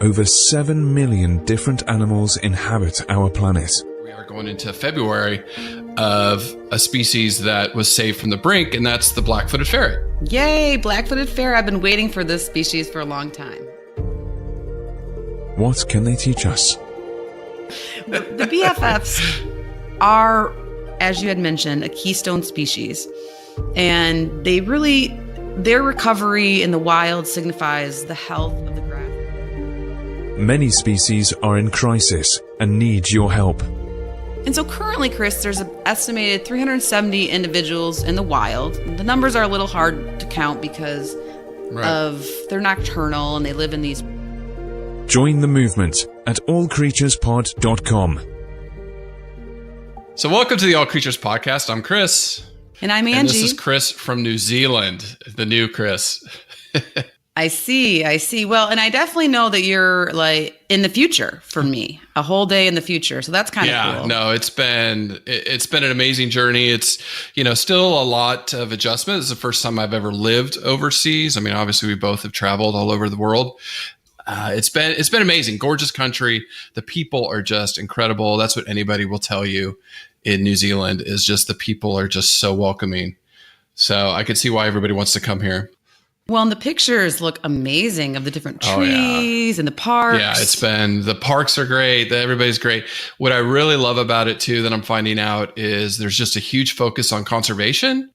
Over 7 million different animals inhabit our planet. We are going into February of a species that was saved from the brink, and that's the Black-Footed Ferret. Yay, Black-Footed Ferret. I've been waiting for this species for a long time. What can they teach us? The BFFs are, as you had mentioned, a keystone species. And their recovery in the wild signifies the health of the grass. Many species are in crisis and need your help. And so currently, Chris, there's an estimated 370 individuals in the wild. The numbers are a little hard to count because they're nocturnal and they live in these. Join the movement at allcreaturespod.com. So welcome to the All Creatures Podcast. I'm Chris. And I'm Angie. And this is Chris from New Zealand, the new Chris. I see. Well, and I definitely know that you're like in the future for me, a whole day in the future. So that's kind of cool. Yeah, no, it's been an amazing journey. It's, still a lot of adjustment. It's the first time I've ever lived overseas. I mean, obviously we both have traveled all over the world. It's been amazing. Gorgeous country. The people are just incredible. That's what anybody will tell you in New Zealand is just the people are just so welcoming. So I could see why everybody wants to come here. Well, and the pictures look amazing of the different trees and the parks. Yeah, the parks are great. Everybody's great. What I really love about it too, that I'm finding out is there's just a huge focus on conservation.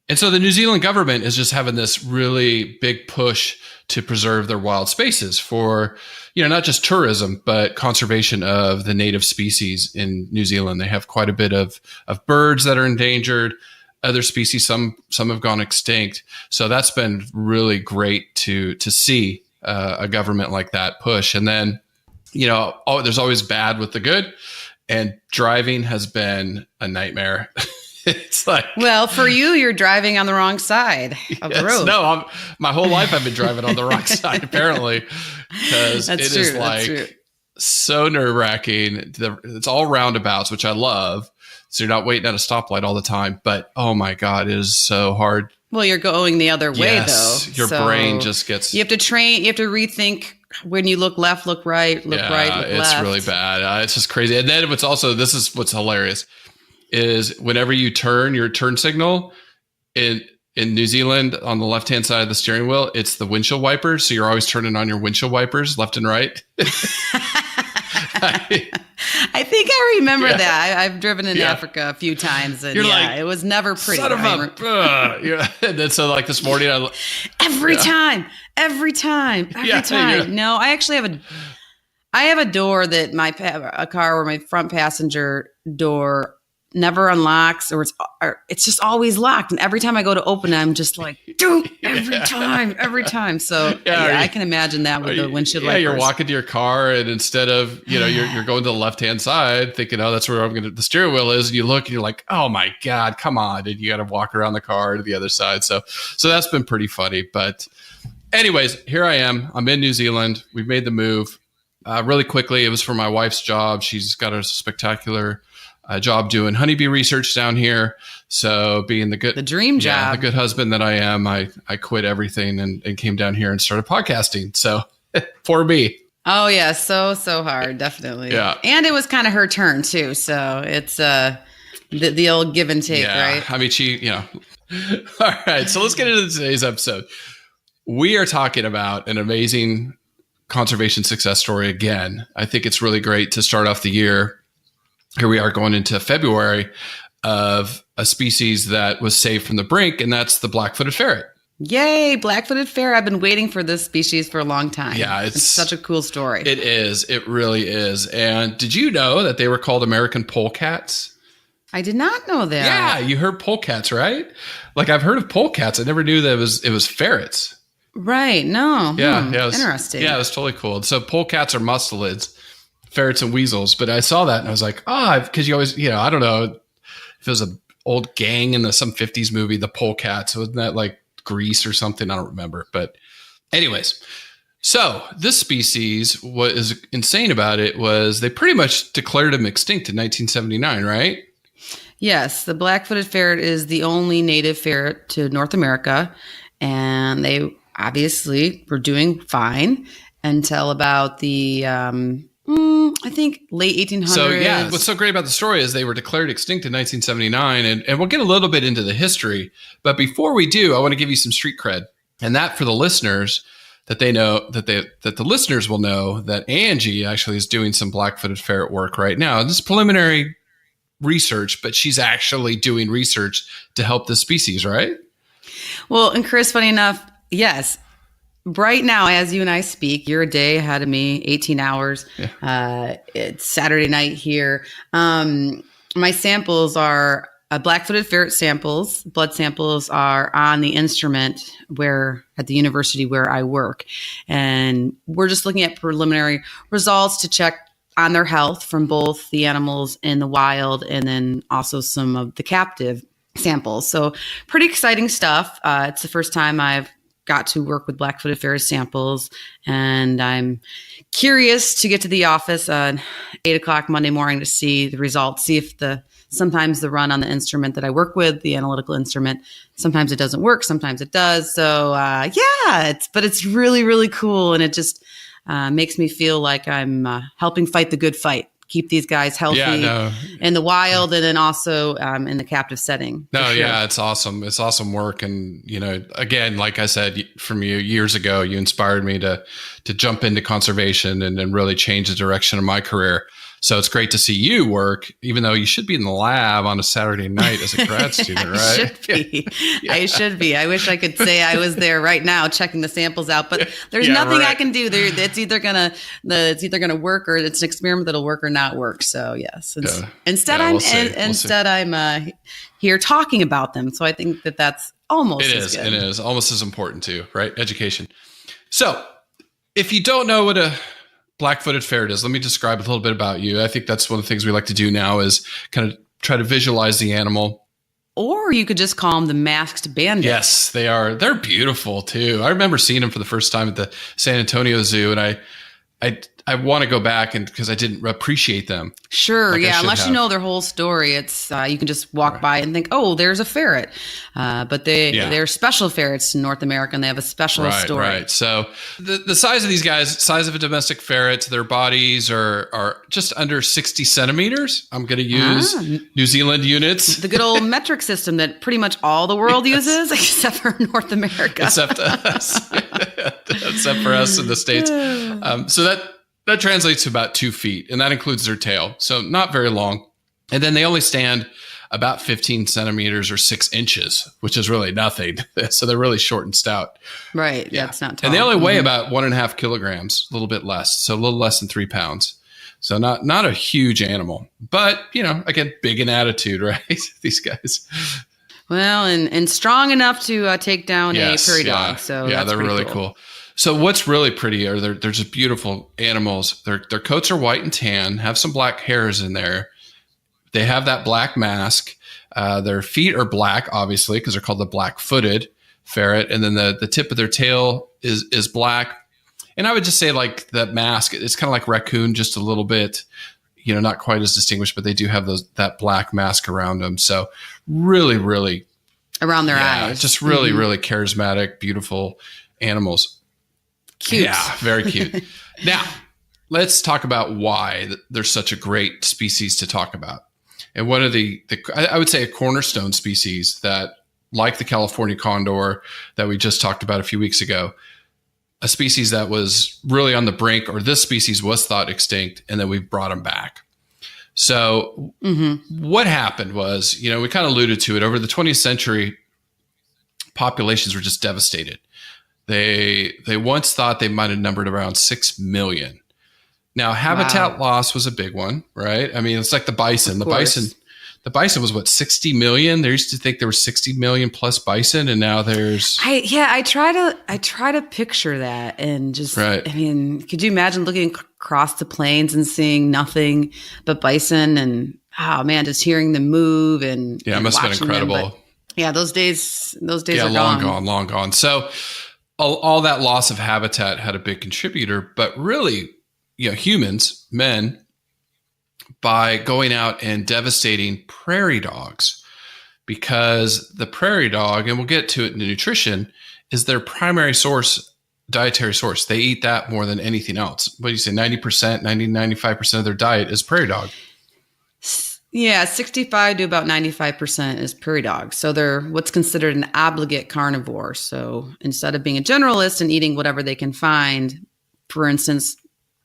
And so the New Zealand government is just having this really big push to preserve their wild spaces for, not just tourism, but conservation of the native species in New Zealand. They have quite a bit of birds that are endangered. Other species, some have gone extinct. So that's been really great to see a government like that push. And then, there's always bad with the good, and driving has been a nightmare. It's like, well, for you, you're driving on the wrong side of the road. No, my whole life I've been driving on the wrong side, apparently, because is like so nerve-wracking. It's all roundabouts, which I love. So you're not waiting at a stoplight all the time. But, oh, my God, it is so hard. Well, you're going the other way, though. Your brain just gets... You have to rethink when you look left, look right, look left. It's really bad. It's just crazy. And then this is what's hilarious, is whenever you turn your turn signal in New Zealand on the left-hand side of the steering wheel, it's the windshield wipers. So you're always turning on your windshield wipers left and right. I think I remember that. I've driven in Africa a few times, and it was never pretty. Son of a, and then so like this morning, every time. No, I actually have a door that a car where my front passenger door never unlocks, or it's just always locked. And every time I go to open it, I'm just like, dude, every time. So I can imagine that with the windshield wipers. You're walking to your car, and instead of, you're going to the left-hand side thinking, oh, that's where the steering wheel is. And you look and you're like, oh my God, come on. And you got to walk around the car to the other side. So that's been pretty funny. But anyways, here I am. I'm in New Zealand. We've made the move really quickly. It was for my wife's job. She's got a spectacular job doing honeybee research down here. So being the dream job, the good husband that I am, I quit everything and came down here and started podcasting. So for me. Oh yeah. So hard. Definitely. Yeah. And it was kind of her turn too. So it's the old give and take, right? I mean, all right. So let's get into today's episode. We are talking about an amazing conservation success story again. I think it's really great to start off the year. Here we are going into February of a species that was saved from the brink, and that's the Black-Footed Ferret. Yay, Black-Footed Ferret. I've been waiting for this species for a long time. Yeah, it's such a cool story. It is. It really is. And did you know that they were called American polecats? I did not know that. Yeah, you heard polecats, right? Like I've heard of polecats. I never knew that it was ferrets. Right. No. Yeah. Interesting. Yeah, it was totally cool. So polecats are mustelids. Ferrets and weasels, but I saw that and I was like, because you always, I don't know if it was an old gang in some 50s movie, the polecats, wasn't that like Grease or something? I don't remember. But anyways, so this species, what is insane about it was they pretty much declared them extinct in 1979, right? Yes, the Black-Footed Ferret is the only native ferret to North America, and they obviously were doing fine. until about the, I think, late 1800s. So, yeah, what's so great about the story is they were declared extinct in 1979, and we'll get a little bit into the history. But before we do, I want to give you some street cred. And that for the listeners, that they know, that the listeners will know that Angie actually is doing some Black-footed ferret work right now. This is preliminary research, but she's actually doing research to help this species, right? Well, and Chris, funny enough, yes. Right now, as you and I speak, you're a day ahead of me, 18 hours. Yeah. It's Saturday night here. My samples are Black-footed ferret samples. Blood samples are on the instrument at the university where I work. And we're just looking at preliminary results to check on their health from both the animals in the wild and then also some of the captive samples. So pretty exciting stuff. It's the first time I've got to work with Black-footed ferret samples, and I'm curious to get to the office on 8:00 Monday morning to see the results, see if sometimes the run on the instrument that I work with, the analytical instrument, sometimes it doesn't work, sometimes it does. So but it's really, really cool. And it just makes me feel like I'm helping fight the good fight, keep these guys healthy in the wild and then also in the captive setting. Yeah, it's awesome. It's awesome work. And, again, like I said, from you years ago, you inspired me to jump into conservation and really change the direction of my career. So it's great to see you work, even though you should be in the lab on a Saturday night as a grad student, right? I should be. I wish I could say I was there right now checking the samples out, but there's nothing I can do. It's either gonna work, or it's an experiment that'll work or not work. So yes, instead I'm here talking about them. So I think that's almost as good. It is almost as important too, right? Education. So if you don't know what a Black-footed ferret is, let me describe a little bit about you. I think that's one of the things we like to do now is kind of try to visualize the animal. Or you could just call them the masked bandits. Yes, they are. They're beautiful too. I remember seeing them for the first time at the San Antonio Zoo, and I want to go back because I didn't appreciate them. Sure, unless you know their whole story, it's you can just walk by and think, oh, there's a ferret. But they're special ferrets in North America, and they have a special story. Right. So the size of these guys, size of a domestic ferret, their bodies are just under 60 centimeters. I'm going to use New Zealand units. The good old metric system that pretty much all the world uses, except for North America. Except us. Except for us in the States. So that translates to about 2 feet, and that includes their tail. So not very long. And then they only stand about 15 centimeters or 6 inches, which is really nothing. So they're really short and stout. Right. Yeah. That's not tall. And they only weigh about 1.5 kilograms, a little bit less. So a little less than 3 pounds. So not a huge animal, but again, big in attitude, right? These guys. Well, and strong enough to take down a prairie dog. So yeah, they're really cool. So what's really pretty are they're just beautiful animals. Their coats are white and tan, have some black hairs in there. They have that black mask. Their feet are black, obviously, because they're called the Black-footed Ferret. And then the tip of their tail is black. And I would just say like that mask, it's kind of like raccoon, just a little bit, not quite as distinguished, but they do have that black mask around them. So really, really around their eyes, just really, really charismatic, beautiful animals. Cute. Yeah, very cute. Now, let's talk about why they're such a great species to talk about. And one of I would say a cornerstone species that, like the California condor that we just talked about a few weeks ago, a species that was really on the brink, or this species was thought extinct, and then we brought them back. So what happened was, we kind of alluded to it, over the 20th century, populations were just devastated. They once thought they might have numbered around 6 million. Now, habitat loss was a big one, right? I mean, it's like the bison. The bison was what, 60 million? They used to think there were 60 million plus bison, and now there's I try to picture that, and just I mean, could you imagine looking across the plains and seeing nothing but bison, and just hearing them move and it must have been incredible. Those days are long gone. So all that loss of habitat had a big contributor, but really, humans, men, by going out and devastating prairie dogs, because the prairie dog, and we'll get to it in the nutrition, is their primary source. dietary source. They eat that more than anything else. What do you say? 90%, 95% of their diet is prairie dog. Yeah, 65 to about 95% is prairie dog. So they're what's considered an obligate carnivore. So instead of being a generalist and eating whatever they can find, for instance,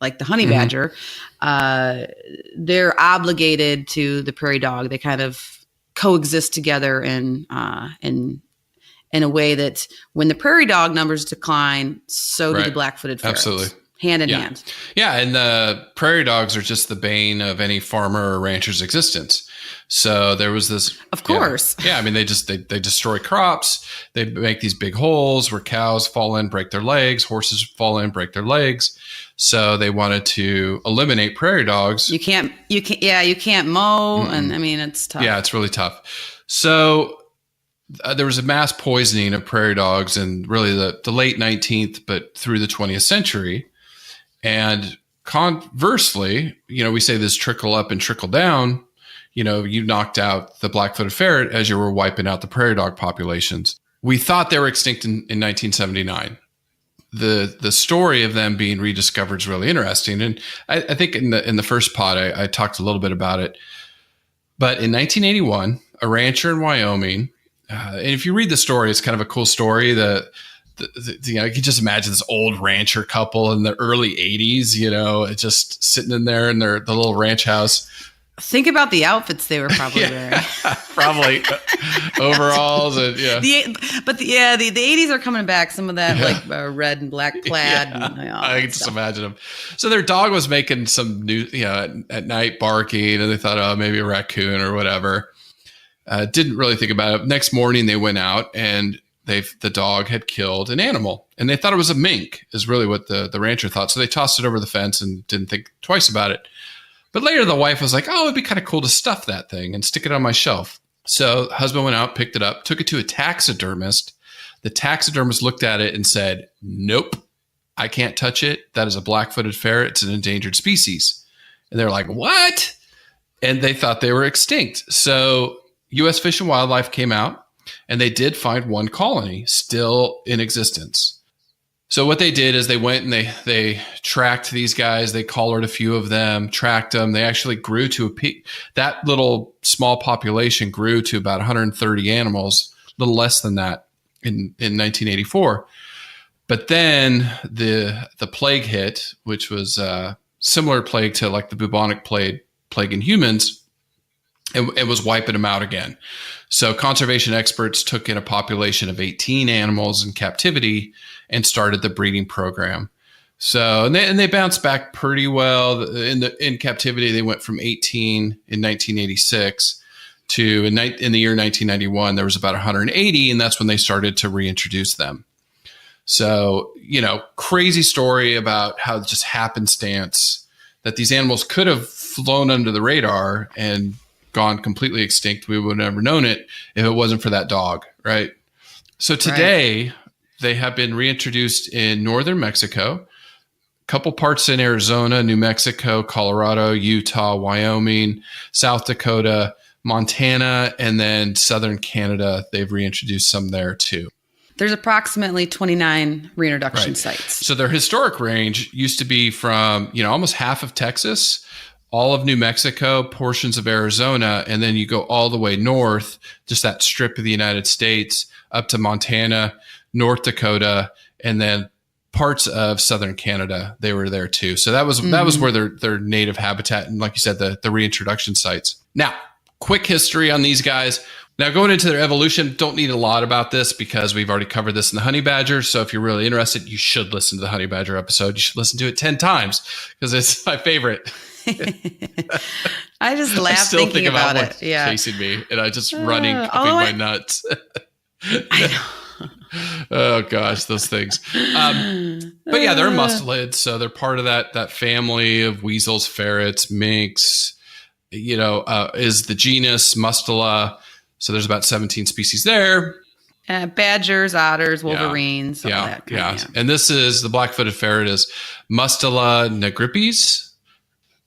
like the honey badger, they're obligated to the prairie dog. They kind of coexist together in a way that when the prairie dog numbers decline, so do the black-footed ferrets. Absolutely. Hand in hand. Yeah, and the prairie dogs are just the bane of any farmer or rancher's existence. So there was this... Of course. Yeah, I mean, they destroy crops. They make these big holes where cows fall in, break their legs. Horses fall in, break their legs. So they wanted to eliminate prairie dogs. You can't mow. And I mean, it's tough. Yeah, it's really tough. So there was a mass poisoning of prairie dogs in really the late 19th, but through the 20th century. And conversely, we say this trickle up and trickle down. You knocked out the black-footed ferret as you were wiping out the prairie dog populations. We thought they were extinct in 1979. The story of them being rediscovered is really interesting. And I think in the first pod, I talked a little bit about it. But in 1981, a rancher in Wyoming, and if you read the story, it's kind of a cool story. You can just imagine this old rancher couple in the early 80s, just sitting in there in the little ranch house. Think about the outfits they were probably wearing. Probably overalls and the 80s are coming back. Some of that red and black plaid. Yeah. I can just imagine them. So their dog was making some new, at night barking, and they thought, oh, maybe a raccoon or whatever. Didn't really think about it. Next morning they went out and the dog had killed an animal, and they thought it was a mink, is really what the rancher thought. So they tossed it over the fence and didn't think twice about it. But later the wife was like, oh, it'd be kind of cool to stuff that thing and stick it on my shelf. So husband went out, picked it up, took it to a taxidermist. The taxidermist looked at it and said, nope, I can't touch it. That is a black-footed ferret. It's an endangered species. And they're like, what? And they thought they were extinct. So U.S. Fish and Wildlife came out, and they did find one colony still in existence. So what they did is they went and they tracked these guys. They collared a few of them, tracked them. They actually grew to that little small population grew to about 130 animals, a little less than that in 1984. But then the plague hit, which was a similar plague to like the bubonic plague in humans. It was wiping them out again. So conservation experts took in a population of 18 animals in captivity and started the breeding program. So and they bounced back pretty well. In captivity, they went from 18 in 1986 to in the year 1991 there was about 180, and that's when they started to reintroduce them. So crazy story about how just happenstance that these animals could have flown under the radar and gone completely extinct. We would have never known it if it wasn't for that dog, right? So today they have been reintroduced in northern Mexico, a couple parts in Arizona, New Mexico, Colorado, Utah, Wyoming, South Dakota, Montana, and then southern Canada. They've reintroduced some there too. There's approximately 29 reintroduction sites. So their historic range used to be from, almost half of Texas, all of New Mexico, portions of Arizona, and then you go all the way north, just that strip of the United States, up to Montana, North Dakota, and then parts of southern Canada. They were there too. So that was where their native habitat, and like you said, the reintroduction sites. Now, quick history on these guys. Now, going into their evolution, don't need a lot about this because we've already covered this in the honey badger. So if you're really interested, you should listen to the honey badger episode. You should listen to it 10 times because it's my favorite. I just laugh thinking about it. Yeah, chasing me, and I just running, cupping my nuts. I know. Oh gosh, those things. But yeah, they're mustelids, so they're part of that family of weasels, ferrets, minks. Is the genus Mustela. So there's about 17 species there. Badgers, otters, wolverines. Yeah. And this is the black-footed ferret is Mustela nigripes.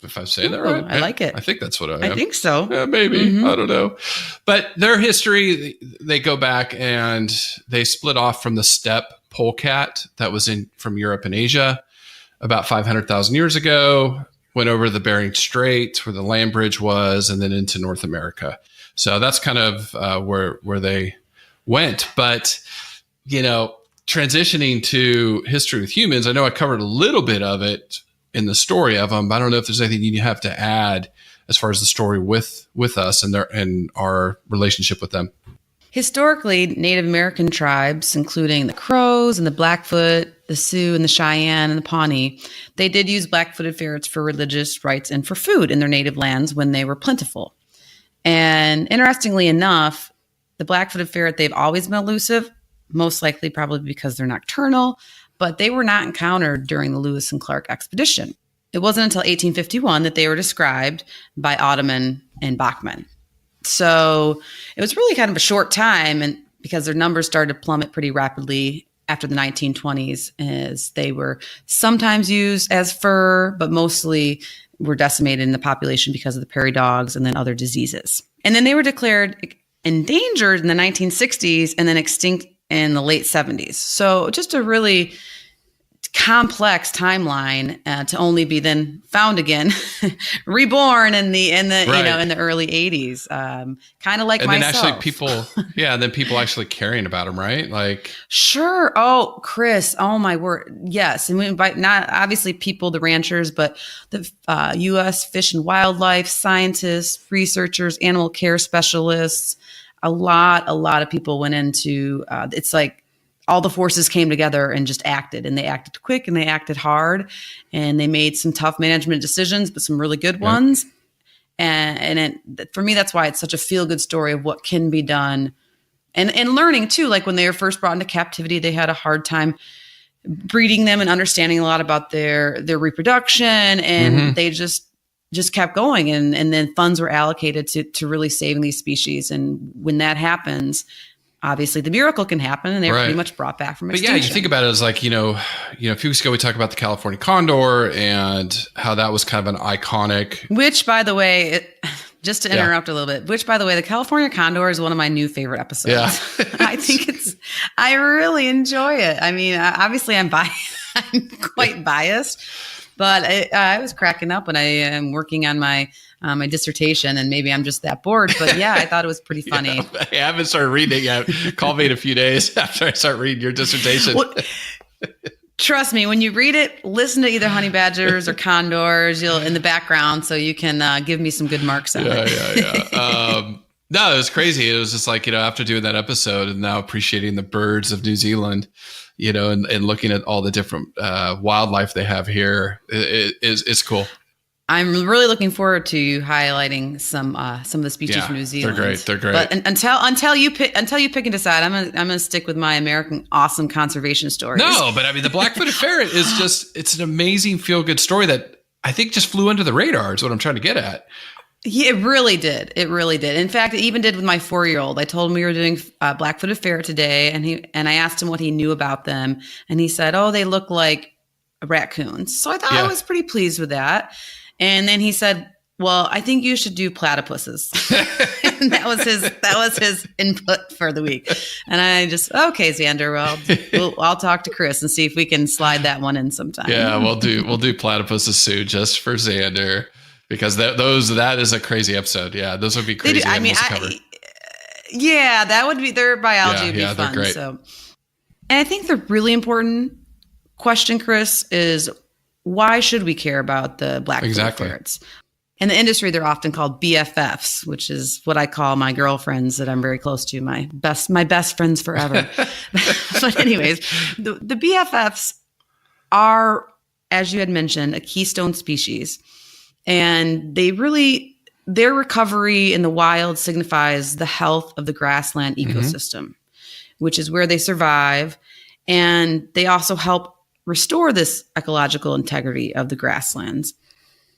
If I'm saying that right. I like it. I think that's what I am. I think so. Yeah, maybe. Mm-hmm. I don't know. But their history, they go back and they split off from the steppe polecat that was from Europe and Asia about 500,000 years ago, went over the Bering Strait where the land bridge was, and then into North America. So that's kind of where they went. But, transitioning to history with humans, I know I covered a little bit of it in the story of them, but I don't know if there's anything you have to add as far as the story with us and our relationship with them. Historically, Native American tribes, including the Crows and the Blackfoot, the Sioux and the Cheyenne and the Pawnee, they did use black-footed ferrets for religious rites and for food in their native lands when they were plentiful. And interestingly enough, the black-footed ferret, they've always been elusive, most likely probably because they're nocturnal, but they were not encountered during the Lewis and Clark expedition. It wasn't until 1851 that they were described by Ottoman and Bachman. So it was really kind of a short time, and because their numbers started to plummet pretty rapidly after the 1920s, as they were sometimes used as fur, but mostly were decimated in the population because of the prairie dogs and then other diseases. And then they were declared endangered in the 1960s and then extinct in the late 70s. So just a really complex timeline to only be then found again, reborn in the right. In the early 80s, kind of like and myself. Then actually and then people actually caring about them, right? Like, sure. Oh, Chris. Oh my word. Yes, and we invite not obviously people, the ranchers, but the U.S. Fish and Wildlife scientists, researchers, animal care specialists. A lot of people went into. It's like all the forces came together and just acted, and they acted quick and they acted hard, and they made some tough management decisions, but some really good ones. For me, that's why it's such a feel-good story of what can be done, and learning too. Like when they were first brought into captivity, they had a hard time breeding them and understanding a lot about their reproduction, and they just kept going, and then funds were allocated to really saving these species. And when that happens, obviously the miracle can happen, and they were pretty much brought back from extinction. But yeah, you think about it as like, a few weeks ago we talked about the California condor and how that was kind of an iconic. Which, by the way, just to interrupt a little bit, the California condor is one of my new favorite episodes. Yeah. I really enjoy it. I mean, obviously I'm quite biased, but I was cracking up when I am working on my dissertation, and maybe I'm just that bored, but yeah, I thought it was pretty funny. Yeah, I haven't started reading it yet. Call me in a few days after I start reading your dissertation. Well, trust me, when you read it, listen to either honey badgers or condors in the background, so you can give me some good marks on it. Yeah. No, it was crazy. It was just like, after doing that episode and now appreciating the birds of New Zealand, and looking at all the different wildlife they have here, it's cool. I'm really looking forward to you highlighting some of the species from New Zealand. They're great. But until you pick and decide, I'm gonna stick with my American awesome conservation stories. No, but I mean the Black-footed Ferret is it's an amazing feel good story that I think just flew under the radar. Is what I'm trying to get at. Yeah, it really did. In fact, it even did with my 4-year-old. I told him we were doing Black-footed Ferret today, and I asked him what he knew about them, and he said, "Oh, they look like raccoons." So I thought I was pretty pleased with that. And then he said, "Well, I think you should do platypuses." And that was his input for the week. And I just, okay, Xander, well, I'll talk to Chris and see if we can slide that one in sometime. Yeah, we'll do platypuses soon just for Xander, because that is a crazy episode. Yeah, those would be crazy animals to cover. Yeah, that would be, their biology would be fun. They're great. So, and I think the really important question, Chris, is why should we care about the black-footed ferrets? In the industry, they're often called BFFs, which is what I call my girlfriends that I'm very close to, my best friends forever. But anyways, the BFFs are, as you had mentioned, a keystone species. And their recovery in the wild signifies the health of the grassland ecosystem, which is where they survive. And they also help restore this ecological integrity of the grasslands.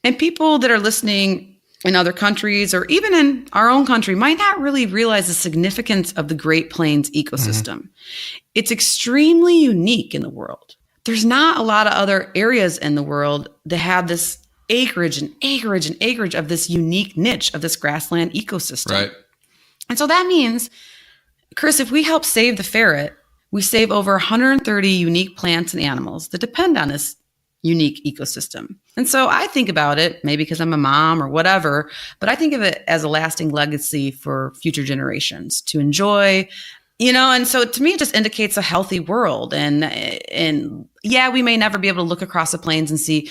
And people that are listening in other countries or even in our own country might not really realize the significance of the Great Plains ecosystem. It's extremely unique in the world. There's not a lot of other areas in the world that have this acreage of this unique niche of this grassland ecosystem. Right. And so that means, Chris, if we help save the ferret, we save over 130 unique plants and animals that depend on this unique ecosystem. And so I think about it, maybe because I'm a mom or whatever, but I think of it as a lasting legacy for future generations to enjoy, and so to me, it just indicates a healthy world. And yeah, we may never be able to look across the plains and see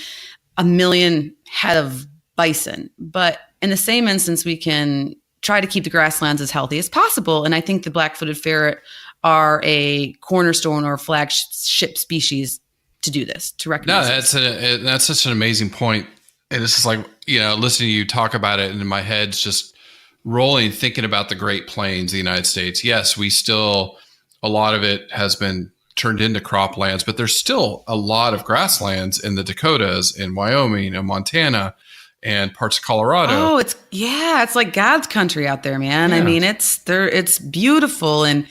a million head of bison, but in the same instance, we can try to keep the grasslands as healthy as possible. And I think the Black-Footed Ferret are a cornerstone or flagship species to do this, to recognize. No, that's such an amazing point. And it's just like, listening to you talk about it, and in my head's just rolling, thinking about the Great Plains of the United States. Yes, a lot of it has been turned into croplands, but there's still a lot of grasslands in the Dakotas, in Wyoming and Montana, and parts of Colorado. Oh, it's like God's country out there, man. Yeah. I mean, it's beautiful, and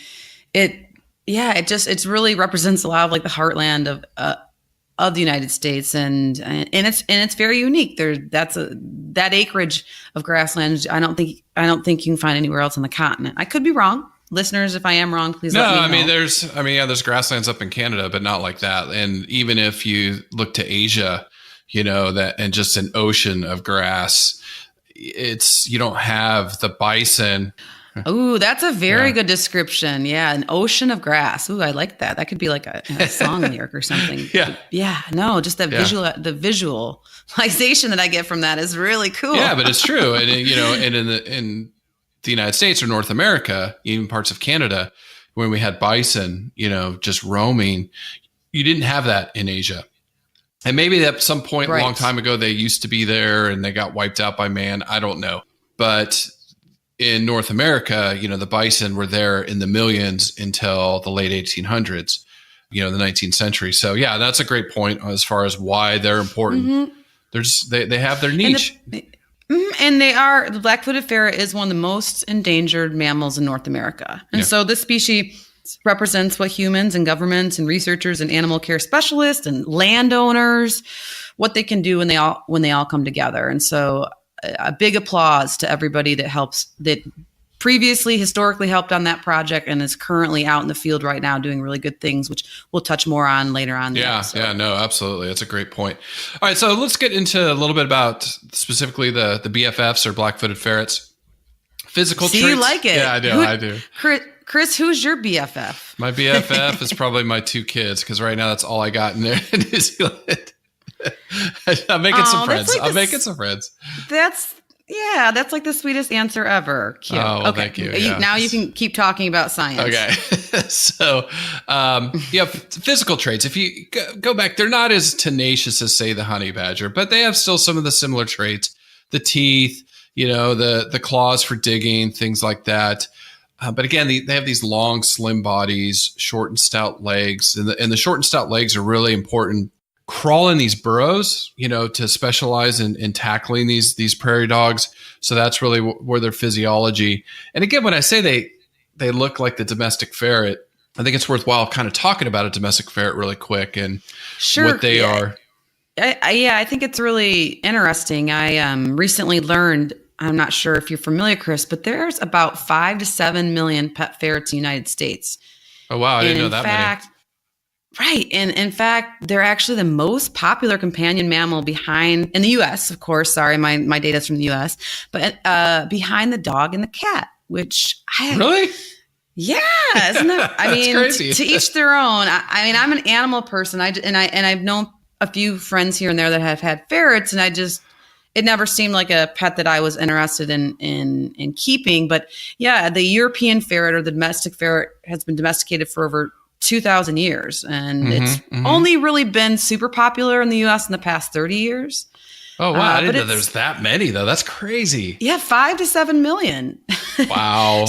it really represents a lot of like the heartland of the United States, and it's very unique. That acreage of grasslands. I don't think you can find anywhere else on the continent. I could be wrong. Listeners, if I am wrong, please let me know. There's grasslands up in Canada, but not like that. And even if you look to Asia, and just an ocean of grass, you don't have the bison. Ooh, that's a very good description. Yeah, an ocean of grass. Ooh, I like that. That could be like a song lyric or something. Yeah. No, just that the visualization that I get from that is really cool. Yeah, but it's true. And in the United States or North America, even parts of Canada, when we had bison, just roaming, you didn't have that in Asia. And maybe at some point a long time ago, they used to be there and they got wiped out by man. I don't know. But in North America, the bison were there in the millions until the late 1800s, the 19th century. So yeah, that's a great point as far as why they're important. Mm-hmm. They have their niche. And the Black-Footed Ferret is one of the most endangered mammals in North America. And so this species represents what humans and governments and researchers and animal care specialists and landowners, what they can do when they all come together. And so a big applause to everybody that previously historically helped on that project and is currently out in the field right now doing really good things, which we'll touch more on later on. Yeah, no, absolutely. That's a great point. All right, so let's get into a little bit about specifically the BFFs or Black-Footed Ferrets. Physical traits. You like it. Yeah, I do. Chris, who's your BFF? My BFF is probably my two kids, because right now that's all I got in there in New Zealand. I'm making some friends. That's like the sweetest answer ever. Cute. Oh, well, thank you. Yeah. Now you can keep talking about science. Okay. So, physical traits. If you go back, they're not as tenacious as, say, the honey badger, but they have still some of the similar traits. The teeth, the claws for digging, things like that. But again, they have these long, slim bodies, short and stout legs, and the short and stout legs are really important. Crawl in these burrows, to specialize in tackling these prairie dogs. So that's really where their physiology. And again, when I say they look like the domestic ferret, I think it's worthwhile kind of talking about a domestic ferret really quick and what they are. I think it's really interesting. I recently learned, I'm not sure if you're familiar, Chris, but there's about 5 to 7 million pet ferrets in the United States. Oh, wow. I didn't know that many. Right. And in fact, they're actually the most popular companion mammal in the U.S., of course. Sorry, my data's from the U.S., but behind the dog and the cat, Really? Yeah. Isn't that, crazy. To each their own. I'm an animal person. I've known a few friends here and there that have had ferrets, and it never seemed like a pet that I was interested in keeping. But yeah, the European ferret or the domestic ferret has been domesticated for over 2,000 years. And it's only really been super popular in the U.S. in the past 30 years. Oh, wow. I didn't know there's that many, though. That's crazy. Yeah, 5 to 7 million. Wow.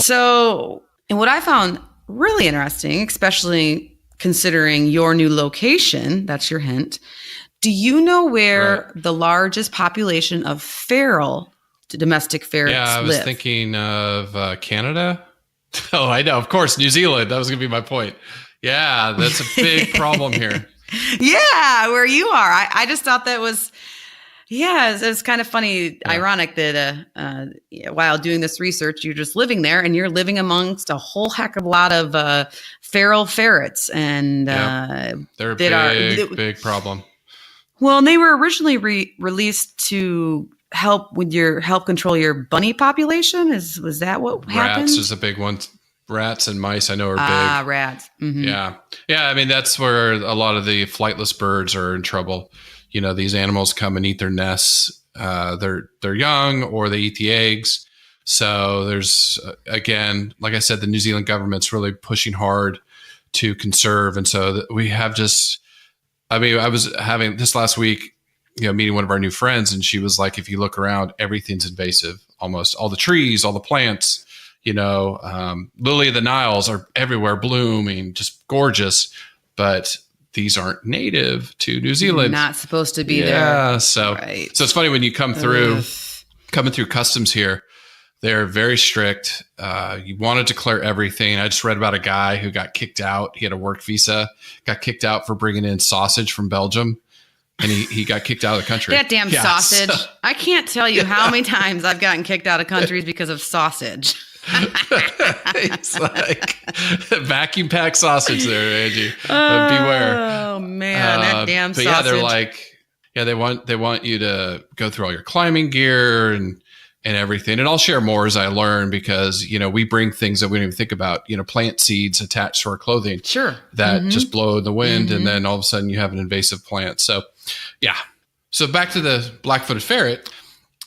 And what I found really interesting, especially considering your new location, that's your hint. Do you know where the largest population of feral domestic ferrets live? Yeah, I was thinking of Canada. Oh, I know. Of course, New Zealand. That was going to be my point. Yeah, that's a big problem here. Yeah, where you are. I just thought that was Yeah, it's kind of funny, ironic that while doing this research, you're just living there and you're living amongst a whole heck of a lot of feral ferrets. And they're a big problem. Well, and they were originally released to help control your bunny population. Was that what happened? Rats is a big one. Rats and mice, I know, are big. Rats. Mm-hmm. Yeah. I mean, that's where a lot of the flightless birds are in trouble. You know, these animals come and eat their nests. They're young, or they eat the eggs. So there's, again, like I said, the New Zealand government's really pushing hard to conserve. And so we have I was having this last week, meeting one of our new friends, and she was like, if you look around, everything's invasive. Almost all the trees, all the plants, lily of the Niles are everywhere blooming, just gorgeous. But these aren't native to New Zealand. Not supposed to be there. Yeah. So it's funny when you coming through customs here, they're very strict. You want to declare everything. I just read about a guy who got kicked out. He had a work visa, got kicked out for bringing in sausage from Belgium. And he got kicked out of the country. That damn sausage. So, I can't tell you how many times I've gotten kicked out of countries because of sausage. It's like vacuum pack sausage there, Angie. Beware. Oh man, that damn sausage. Yeah, they're like, they want you to go through all your climbing gear and everything. And I'll share more as I learn, because we bring things that we don't even think about. Plant seeds attached to our clothing. Sure. That just blow in the wind, and then all of a sudden you have an invasive plant. So, yeah. So back to the Black-footed ferret.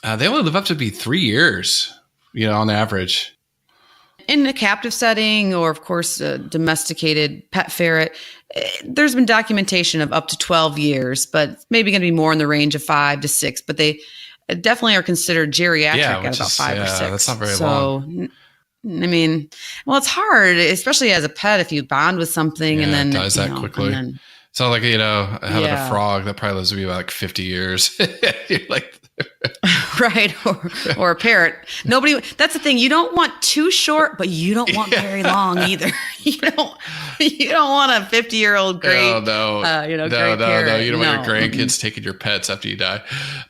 They only live up to be 3 years, on average. In a captive setting, or of course a domesticated pet ferret, there's been documentation of up to 12 years, but it's maybe going to be more in the range of 5 to 6. But they definitely are considered geriatric at about 5 or 6. That's not very long. I mean, well, it's hard, especially as a pet, if you bond with something and then it dies that quickly. It's not like, having a frog that probably lives to be about like 50 years. You're like, right. Or a parrot. That's the thing. You don't want too short, but you don't want very long either. You don't want a 50-year-old gray, gray parrot. No. You don't want your grandkids taking your pets after you die.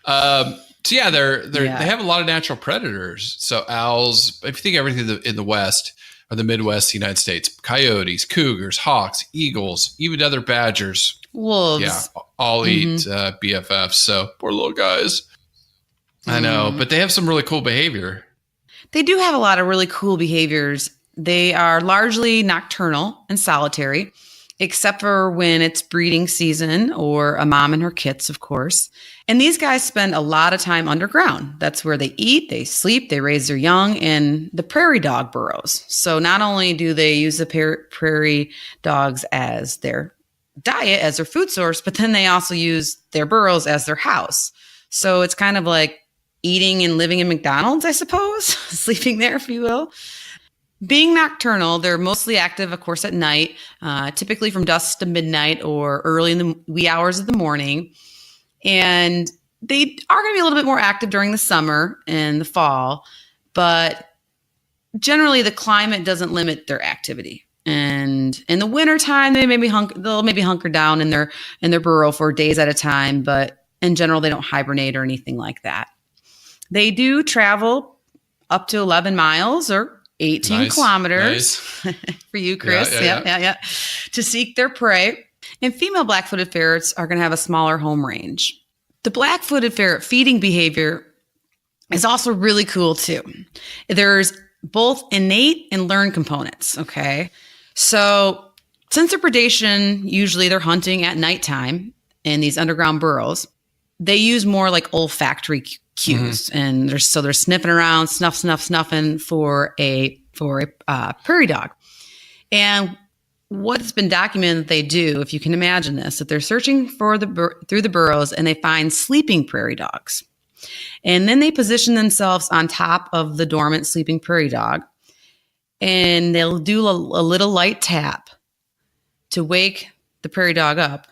So yeah, they have a lot of natural predators. So owls, if you think everything in the West or the Midwest United States, coyotes, cougars, hawks, eagles, even other badgers, wolves, all eat BFFs. So poor little guys. I know, but they have some really cool behavior. They do have a lot of really cool behaviors. They are largely nocturnal and solitary, except for when it's breeding season or a mom and her kits, of course. And these guys spend a lot of time underground. That's where they eat, they sleep, they raise their young in the prairie dog burrows. So not only do they use the prairie dogs as their diet, as their food source, but then they also use their burrows as their house. So it's kind of like eating and living in McDonald's, I suppose, sleeping there, if you will. Being nocturnal, they're mostly active, of course, at night, typically from dusk to midnight or early in the wee hours of the morning. And they are going to be a little bit more active during the summer and the fall, but generally the climate doesn't limit their activity. And in the wintertime, they'll maybe hunker down in their burrow for days at a time, but in general, they don't hibernate or anything like that. They do travel up to 11 miles or 18 kilometers for you, Chris. Yeah. To seek their prey. And female black-footed ferrets are going to have a smaller home range. The black-footed ferret feeding behavior is also really cool too. There's both innate and learned components. Okay. So since their predation, usually they're hunting at nighttime in these underground burrows, they use more like olfactory cues. And they're sniffing around, snuffing for a prairie dog. And what's been documented that they do, if you can imagine this, that they're searching for through the burrows and they find sleeping prairie dogs. And then they position themselves on top of the dormant sleeping prairie dog. And they'll do a little light tap to wake the prairie dog up.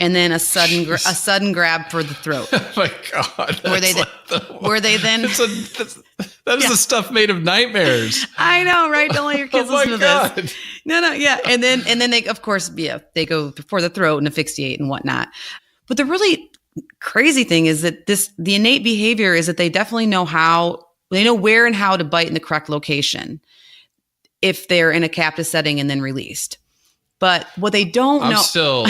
And then a sudden grab for the throat. Oh my God. That is the stuff made of nightmares. I know, right? Don't let your kids listen to this. No, yeah. And then they, of course, they go for the throat and asphyxiate and whatnot. But the really crazy thing is that the innate behavior is that they definitely know where and how to bite in the correct location if they're in a captive setting and then released. But what they don't know.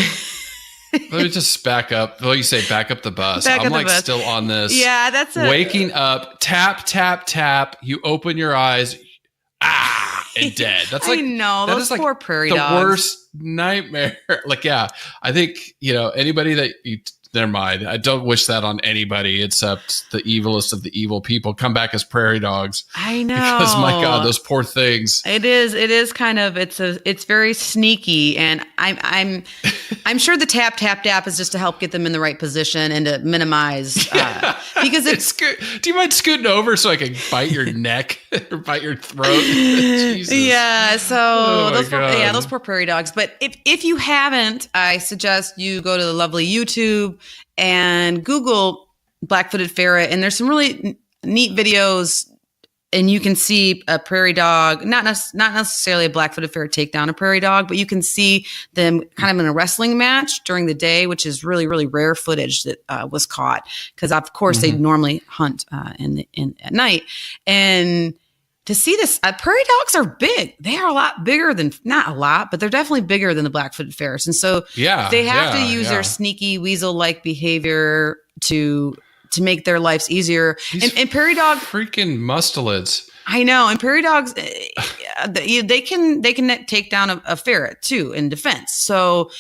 Let me just back up. Well, you say back up the bus. I'm like still on this. Yeah, that's it. Waking up, tap, tap, tap. You open your eyes, and dead. That's like, I know, those poor prairie dogs. The worst nightmare. Like, yeah, I think, anybody that never mind. I don't wish that on anybody except the evilest of the evil people come back as prairie dogs. I know. Because my God, those poor things. It is kind of, it's very sneaky. And I'm sure the tap, tap, tap is just to help get them in the right position and to minimize, because do you mind scooting over so I can bite your neck or bite your throat? Jesus. Yeah. So those poor prairie dogs. But if you haven't, I suggest you go to the lovely YouTube and Google Black Footed Ferret, and there's some really neat videos, and you can see a prairie dog, not necessarily a Black Footed Ferret take down a prairie dog, but you can see them kind of in a wrestling match during the day, which is really, really rare footage that was caught, because of course they normally hunt at night. And to see this, prairie dogs are big. They are a lot bigger than, not a lot, but they're definitely bigger than the Black-footed ferrets. And so they have to use their sneaky weasel-like behavior to make their lives easier. And prairie dog, freaking mustelids. I know. And prairie dogs, they can take down a ferret too in defense. So,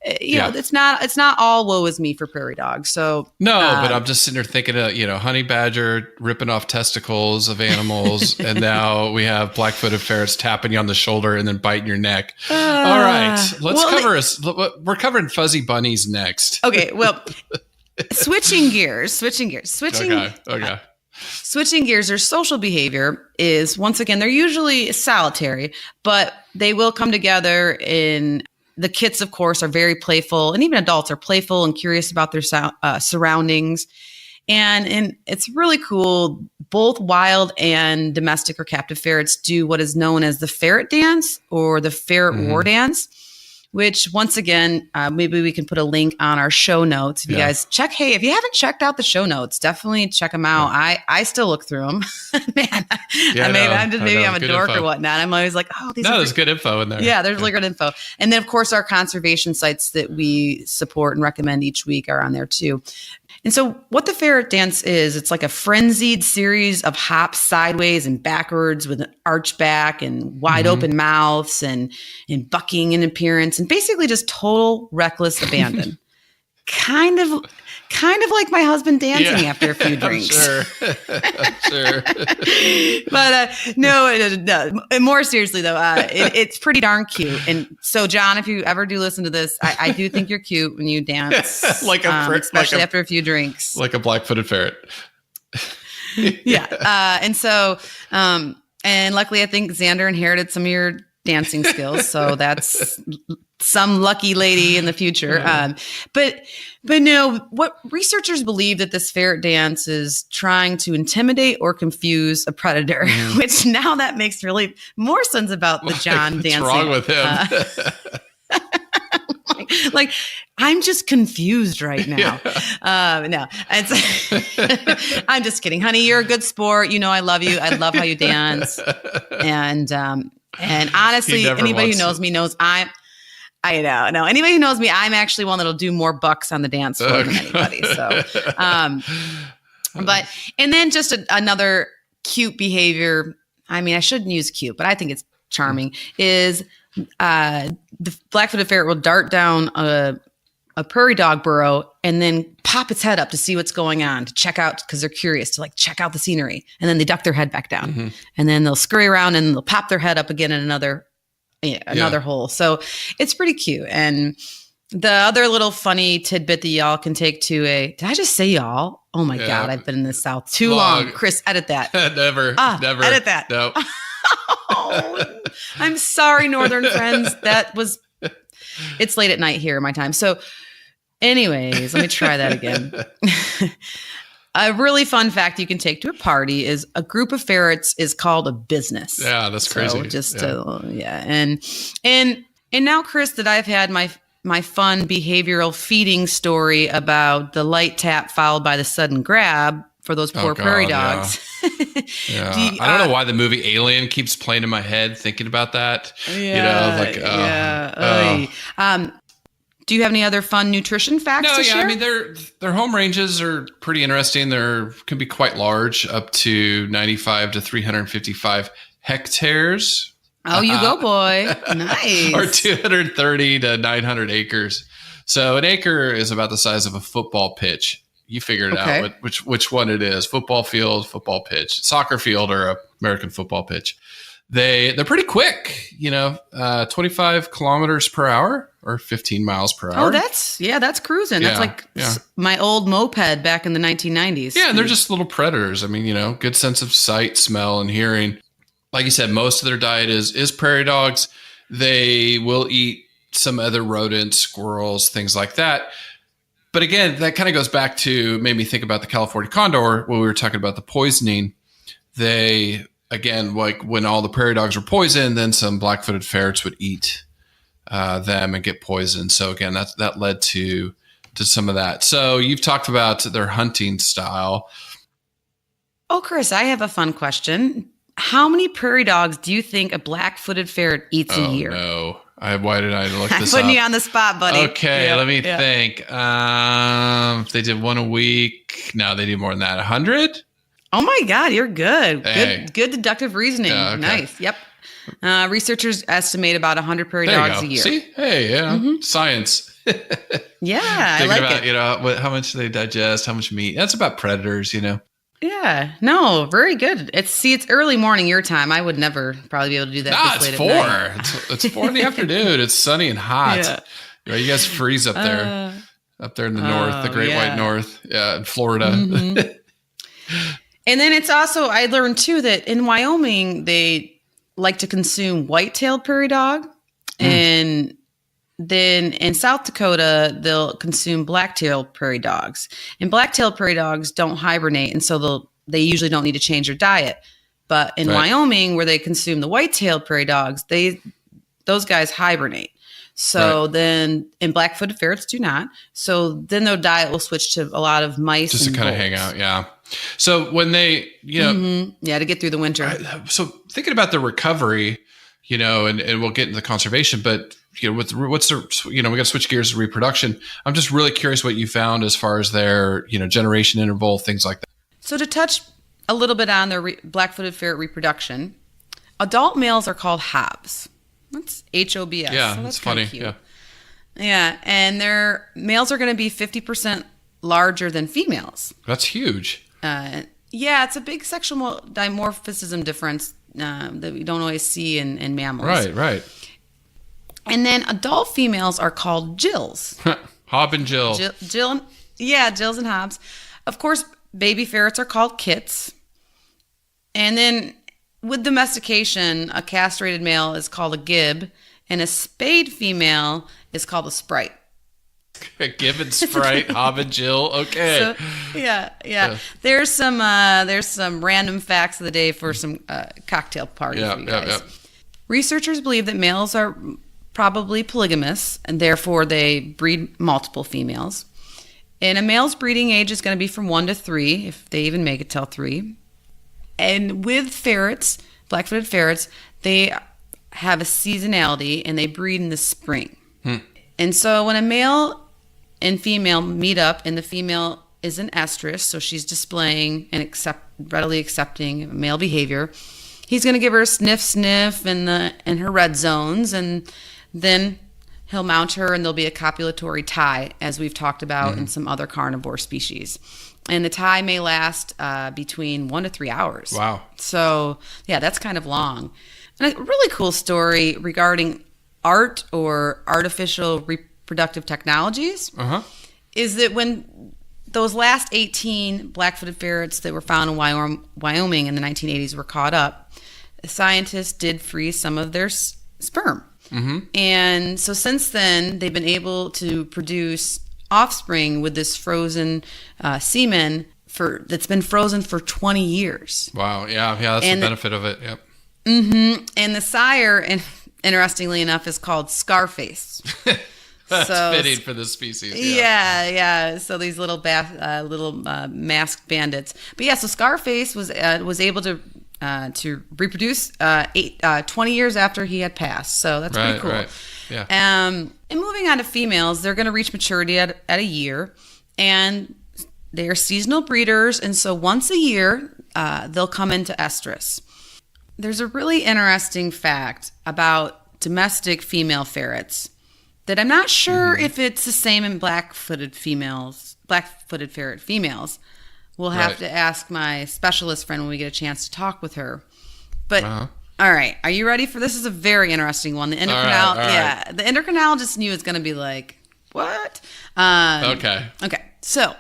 it's not all woe is me for prairie dogs. So no, but I'm just sitting there thinking of, honey badger ripping off testicles of animals. And now we have black-footed ferrets tapping you on the shoulder and then biting your neck. All right. We're covering fuzzy bunnies next. Okay. Well, switching gears. Okay. Switching gears, their social behavior is, once again, they're usually solitary, but they will come together in the kits, of course, are very playful, and even adults are playful and curious about their surroundings. And it's really cool. Both wild and domestic or captive ferrets do what is known as the Ferret Dance or the Ferret War Dance, which, once again, maybe we can put a link on our show notes. If you guys check, hey, if you haven't checked out the show notes, definitely check them out. I still look through them. Man, maybe I'm a dork or whatnot. I'm always like, there's good info in there. Yeah, there's really good info. And then, of course, our conservation sites that we support and recommend each week are on there too. And so what the Ferret Dance is, it's like a frenzied series of hops sideways and backwards with an arch back and wide open mouths and bucking in appearance, and basically just total reckless abandon. kind of like my husband dancing after a few drinks. I'm sure. But no, more seriously though, it's pretty darn cute. And so, John, if you ever do listen to this, I do think you're cute when you dance, especially after a few drinks, like a black-footed ferret. Yeah. And so, and luckily I think Xander inherited some of your dancing skills. So that's some lucky lady in the future. But no, what researchers believe that this ferret dance is trying to intimidate or confuse a predator, which now that makes really more sense about the John dancing. What's wrong with him? Like, I'm just confused right now. No, I'm just kidding, honey. You're a good sport. I love you. I love how you dance. And honestly, anybody who knows me knows I know. No, anybody who knows me, I'm actually one that'll do more bucks on the dance floor than anybody. So, and then just another cute behavior. I mean, I shouldn't use cute, but I think it's charming. Is the black-footed ferret will dart down a prairie dog burrow and then pop its head up to see what's going on, to check out, because they're curious, to check out the scenery, and then they duck their head back down, and then they'll scurry around and they'll pop their head up again in another hole. So it's pretty cute. And the other little funny tidbit that y'all can take to did I just say y'all? Oh my God, I've been in the South too long. Chris, edit that. Never. Edit that. No. Oh, I'm sorry, Northern friends. It's late at night here in my time. So anyways, let me try that again. A really fun fact you can take to a party is a group of ferrets is called a business. Yeah, that's crazy. So and now, Chris, that I've had my my fun behavioral feeding story about the light tap followed by the sudden grab for those poor prairie dogs. Yeah. I don't know why the movie Alien keeps playing in my head thinking about that. Do you have any other fun nutrition facts to share? I mean, their home ranges are pretty interesting. Can be quite large, up to 95 to 355 hectares. Oh, you go, boy. Nice. Or 230 to 900 acres. So an acre is about the size of a football pitch. You figured out which one it is. Football field, football pitch, soccer field, or American football pitch. They're pretty quick, 25 kilometers per hour or 15 miles per hour. Oh, that's cruising. That's like my old moped back in the 1990s. Yeah, and they're just little predators. I mean, good sense of sight, smell, and hearing. Like you said, most of their diet is prairie dogs. They will eat some other rodents, squirrels, things like that. But again, that kind of goes back to, made me think about the California condor when we were talking about the poisoning. They, again, like when all the prairie dogs were poisoned, then some black-footed ferrets would eat them and get poisoned. So again, that led to some of that. So you've talked about their hunting style. Oh, Chris, I have a fun question. How many prairie dogs do you think a black-footed ferret eats a year? No. Why did I look this up? I'm putting you on the spot, buddy. Okay, let me think. If they did one a week, no, they do more than that. 100? Oh my God, you're good. Hey. Good deductive reasoning. Yeah, okay. Nice. Yep. Researchers estimate about 100 prairie dogs a year. See? Hey, science. Yeah, I like it. How much do they digest? How much meat? That's about predators, Yeah, no, very good. It's early morning your time. I would never probably be able to do that. It's 4. It's 4 in the afternoon. It's sunny and hot. Yeah. You guys freeze up there in the north, the Great White North, in Florida. Mm-hmm. And then it's also, I learned too that in Wyoming they like to consume white-tailed prairie dog, and then in South Dakota, they'll consume black-tailed prairie dogs. And black-tailed prairie dogs don't hibernate, and so they usually don't need to change their diet. But in Wyoming, where they consume the white-tailed prairie dogs, those guys hibernate. So then, and black-footed ferrets do not. So then their diet will switch to a lot of mice. Just to kind of hang out, yeah. So when they, to get through the winter. So thinking about the recovery, and we'll get into the conservation, but what's the, we got to switch gears to reproduction. I'm just really curious what you found as far as their, generation interval, things like that. So to touch a little bit on their black-footed ferret reproduction, adult males are called hobs. That's HOBS. Yeah, so that's funny. Cute. Yeah, and their males are going to be 50% larger than females. That's huge. It's a big sexual dimorphism difference that we don't always see in mammals. Right. And then adult females are called gills. Hob and Jill. Jills and hobs. Of course, baby ferrets are called kits. And then with domestication, a castrated male is called a gib, and a spayed female is called a sprite. Gib and sprite, Hob and Jill. Okay. So, yeah. There's some random facts of the day for some cocktail parties for you guys. Yeah. Researchers believe that males are probably polygamous, and therefore they breed multiple females. And a male's breeding age is going to be from 1 to 3, if they even make it till 3. And with ferrets, black-footed ferrets, they have a seasonality, and they breed in the spring. And so when a male and female meet up, and the female is an estrus, so she's displaying and readily accepting male behavior, he's going to give her a sniff in her red zones, and then he'll mount her, and there'll be a copulatory tie, as we've talked about in some other carnivore species. And the tie may last between 1 to 3 hours. Wow. So, that's kind of long. And a really cool story regarding art or artificial reproductive technologies is that when those last 18 black-footed ferrets that were found in Wyoming in the 1980s were caught up, scientists did freeze some of their sperm. And so since then, they've been able to produce offspring with this frozen semen that's been frozen for 20 years. Wow. Yeah. That's the benefit of it. Yep. And the sire, and interestingly enough, is called Scarface. That's fitting for the species. Yeah. So these little masked bandits. But yeah, so Scarface was able to reproduce 20 years after he had passed. So that's pretty cool. Right. Yeah. And moving on to females, they're going to reach maturity at a year, and they are seasonal breeders. And so once a year, they'll come into estrus. There's a really interesting fact about domestic female ferrets that I'm not sure if it's the same in Black-footed ferret females. We'll have to ask my specialist friend when we get a chance to talk with her. But all right, are you ready for this? Is a very interesting one. The endocrinologist, the endocrinologist knew it's going to be like, what? Okay. So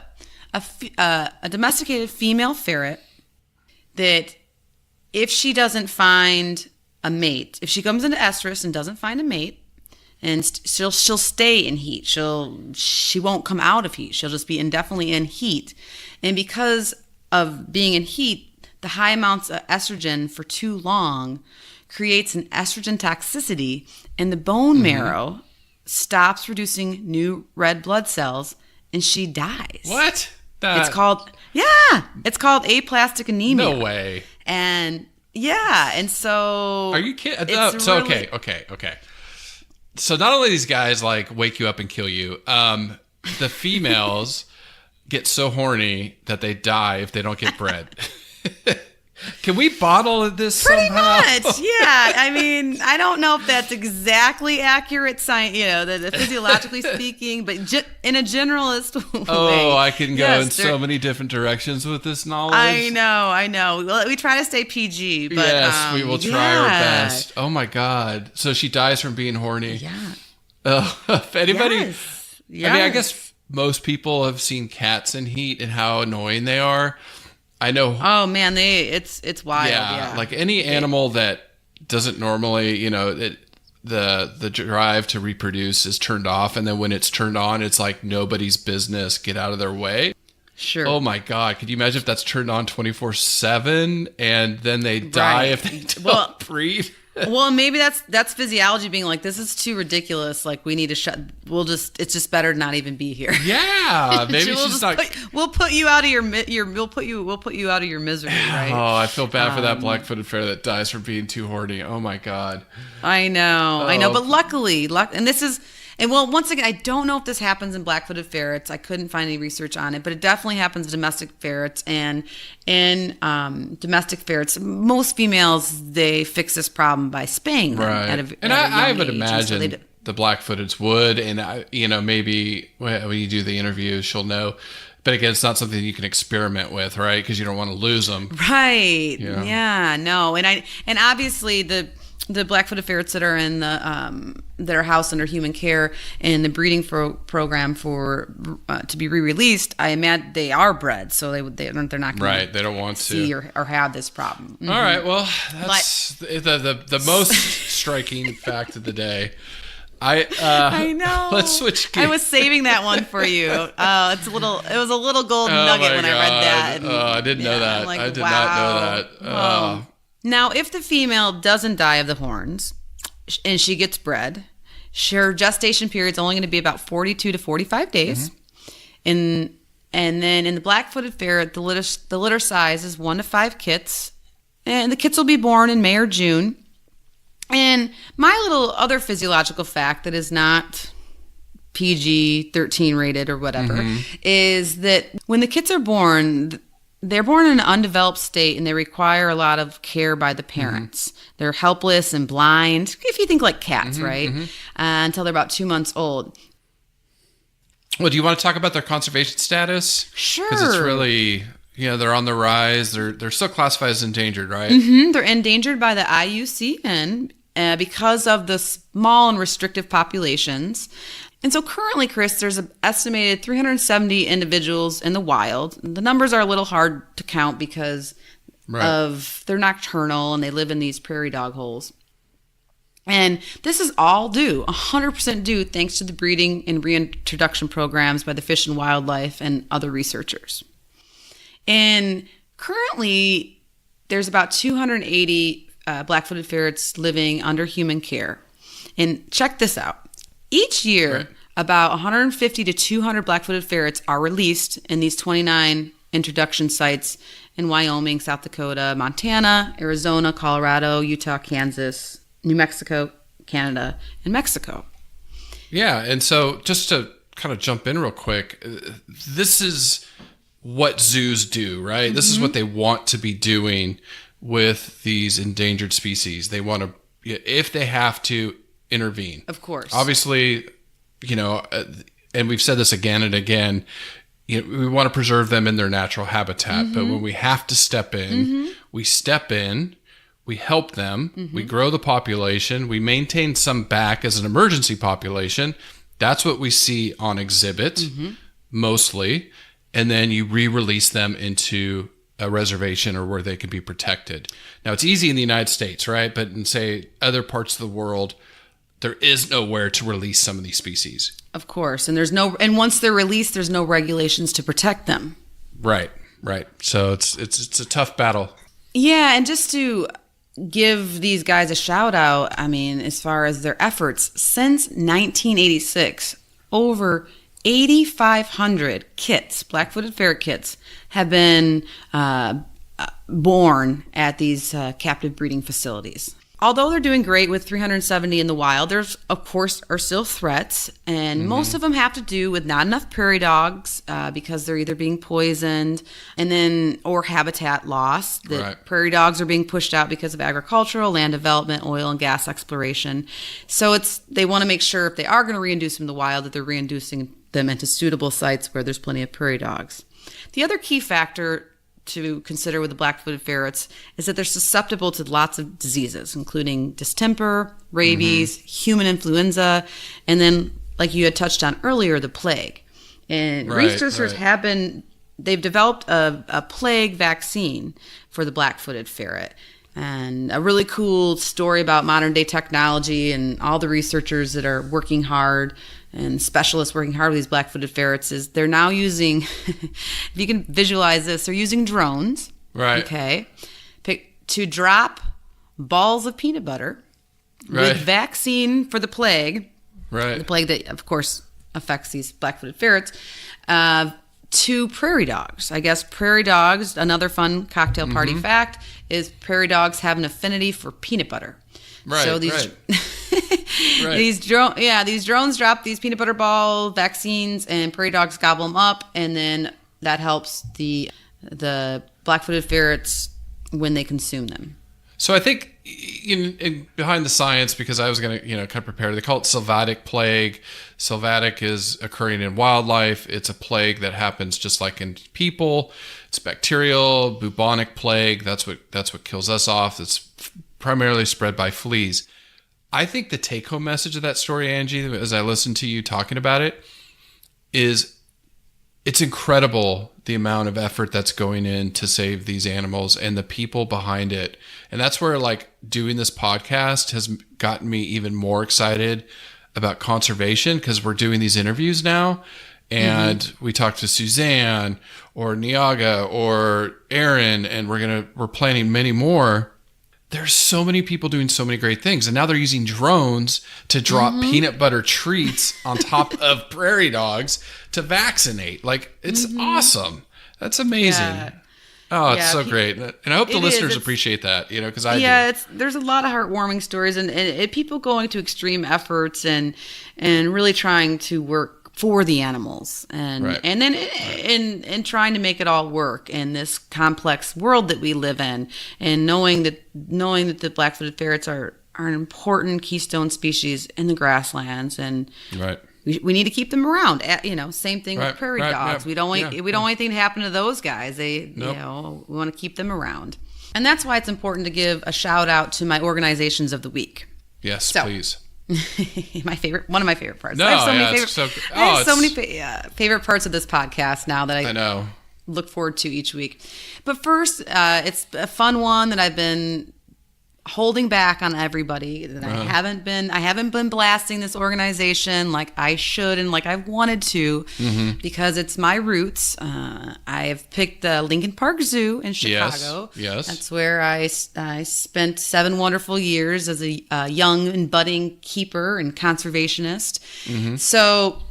a domesticated female ferret that, if she doesn't find a mate, if she comes into estrus and doesn't find a mate, and she'll stay in heat. She won't come out of heat. She'll just be indefinitely in heat. And because of being in heat, the high amounts of estrogen for too long creates an estrogen toxicity, and the bone marrow stops producing new red blood cells, and she dies. What? It's called aplastic anemia. No way. And so are you kidding? Okay. So not only these guys like wake you up and kill you, the females get so horny that they die if they don't get bred. Can we bottle this pretty somehow? much? Yeah. I mean, I don't know if that's exactly accurate science, the physiologically speaking, but in a generalist way. Oh, I can go in so many different directions with this knowledge. I know. Well, we try to stay PG, but yes, we will try our best. Oh my God! So she dies from being horny. Yeah. If anybody, yes. I mean, I guess most people have seen cats in heat and how annoying they are. I know. Oh man, it's wild. Yeah, like any animal that doesn't normally, the drive to reproduce is turned off, and then when it's turned on, it's like nobody's business. Get out of their way. Sure. Oh my God, could you imagine if that's turned on 24/7, and then they die if they don't breed? Well, maybe that's physiology being like, this is too ridiculous. Like, we need to shut. It's just better to not even be here. Yeah, maybe she's not. We'll put you out of we'll put you out of your misery, right? Oh, I feel bad for that black-footed ferret that dies from being too horny. Oh my God. I know. But luckily, once again, I don't know if this happens in black-footed ferrets. I couldn't find any research on it, but it definitely happens in domestic ferrets. And in domestic ferrets, most females, they fix this problem by spaying them. Right. I would imagine the black-footeds would, and maybe when you do the interview, she'll know. But again, it's not something you can experiment with, right? Because you don't want to lose them. Right. Yeah. No. And obviously the black-footed ferrets that are in that are housed under human care in the breeding program for to be re-released, I imagine they are bred, so they're not going to they don't want to see or have this problem. Mm-hmm. All right, well, that's the most striking fact of the day. I know. Let's switch gears. I was saving that one for you. It was a little golden nugget when I read that. I didn't know that. I did not know that. Now, if the female doesn't die of the horns and she gets bred, her gestation period is only going to be about 42 to 45 days. Mm-hmm. And then in the black-footed ferret, the litter size is 1 to 5 kits. And the kits will be born in May or June. And my little other physiological fact that is not PG-13 rated or whatever is that when the kits are born, they're born in an undeveloped state, and they require a lot of care by the parents. They're helpless and blind, if you think like cats, right? Until they're about 2 months old. Well, do you want to talk about their conservation status? Sure. Because it's really, they're on the rise. They're still classified as endangered, right? They're endangered by the IUCN because of the small and restrictive populations. And so currently, Chris, there's an estimated 370 individuals in the wild. The numbers are a little hard to count because they're nocturnal and they live in these prairie dog holes. And this is all 100% due thanks to the breeding and reintroduction programs by the Fish and Wildlife and other researchers. And currently, there's about 280 black-footed ferrets living under human care. And check this out. Each year, About 150 to 200 black-footed ferrets are released in these 29 introduction sites in Wyoming, South Dakota, Montana, Arizona, Colorado, Utah, Kansas, New Mexico, Canada, and Mexico. Yeah, and so just to kind of jump in real quick, this is what zoos do, right? Mm-hmm. This is what they want to be doing with these endangered species. They want to, if they have to, intervene. Of course. Obviously, and we've said this again and again, we want to preserve them in their natural habitat. Mm-hmm. But when we have to step in, mm-hmm. we step in, we help them, mm-hmm. we grow the population, we maintain some back as an emergency population. That's what we see on exhibit, mm-hmm. mostly. And then you re-release them into a reservation or where they can be protected. Now, it's easy in the United States, right? But in, say, other parts of the world, there is nowhere to release some of these species. Of course. And once they're released, there's no regulations to protect them. Right. So it's a tough battle. Yeah, and just to give these guys a shout out, I mean, as far as their efforts, since 1986, over 8,500 kits, black-footed ferret kits, have been born at these captive breeding facilities. Although they're doing great with 370 in the wild, there's, of course, are still threats, and mm-hmm. most of them have to do with not enough prairie dogs because they're either being poisoned or habitat loss. Right. Prairie dogs are being pushed out because of agricultural, land development, oil and gas exploration. So they want to make sure if they are going to reintroduce them in the wild, that they're reintroducing them into suitable sites where there's plenty of prairie dogs. The other key factor to consider with the black-footed ferrets is that they're susceptible to lots of diseases, including distemper, rabies, mm-hmm. human influenza, and then, like you had touched on earlier, the plague. And researchers they've developed a plague vaccine for the black-footed ferret. And a really cool story about modern day technology and all the researchers that are working hard and specialists working hard with these black-footed ferrets is they're now using, if you can visualize this, they're using drones, right? Okay, to drop balls of peanut butter with vaccine for the plague, right? The plague that, of course, affects these black-footed ferrets, to prairie dogs. I guess prairie dogs, another fun cocktail party mm-hmm. fact, is prairie dogs have an affinity for peanut butter. Right. So these drones drop these peanut butter ball vaccines, and prairie dogs gobble them up, and then that helps the black-footed ferrets when they consume them. So I think in behind the science, because I was going to kind of prepare, they call it sylvatic plague. Sylvatic is occurring in wildlife. It's a plague that happens just like in people. It's bacterial, bubonic plague. That's what kills us off. It's primarily spread by fleas. I think the take-home message of that story, Angie, as I listened to you talking about it, is it's incredible the amount of effort that's going in to save these animals and the people behind it. And that's where, like, doing this podcast has gotten me even more excited about conservation, because we're doing these interviews now. And mm-hmm. we talked to Suzanne or Niaga or Aaron, and we're planning many more. There's so many people doing so many great things. And now they're using drones to drop mm-hmm. peanut butter treats on top of prairie dogs to vaccinate. Like, it's mm-hmm. awesome. That's amazing. Yeah. Oh, it's so great. And I hope the listeners appreciate that, because I do. There's a lot of heartwarming stories and people going to extreme efforts and really trying to work for the animals and then in trying to make it all work in this complex world that we live in, and knowing that the black-footed ferrets are an important keystone species in the grasslands, and we need to keep them around. Same thing with prairie dogs. We don't want anything to happen to those guys. We want to keep them around, and that's why it's important to give a shout out to my organizations of the week. Yes, please. One of my favorite parts. No, I have so many favorite parts of this podcast now that I know. Look forward to each week. But first, it's a fun one that I've been holding back on everybody. That I haven't been blasting this organization like I should and like I wanted to, because it's my roots. I have picked the Lincoln Park Zoo in Chicago. Yes. That's where I spent 7 wonderful years as a young and budding keeper and conservationist. So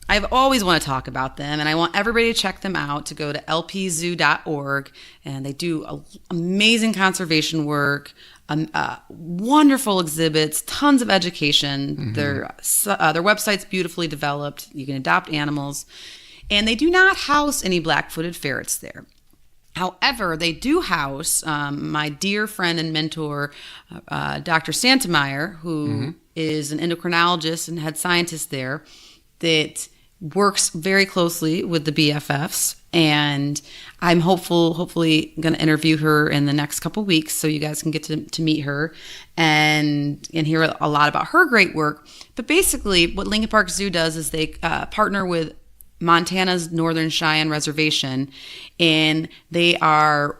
I've always want to talk about them, and I want everybody to check them out, to go to lpzoo.org, and they do amazing conservation work, wonderful exhibits, tons of education. Their website's beautifully developed. You can adopt animals, and they do not house any black-footed ferrets there. However, they do house my dear friend and mentor, Dr. Santemeyer, who is an endocrinologist and head scientist there, that works very closely with the BFFs, and I'm hopefully going to interview her in the next couple weeks, so you guys can get to meet her and hear a lot about her great work. But basically, what Lincoln Park Zoo does is they partner with Montana's Northern Cheyenne Reservation, and they are